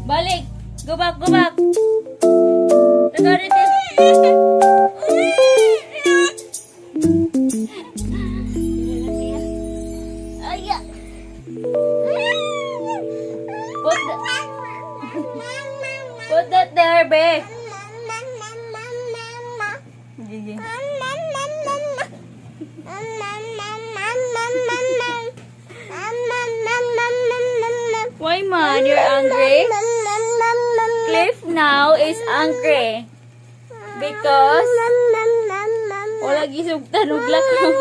Balik! Go back, go back! Put that there, babe. Gigi. Why, man? You're angry? Cliff now is angry because wala gisugtan og lakaw.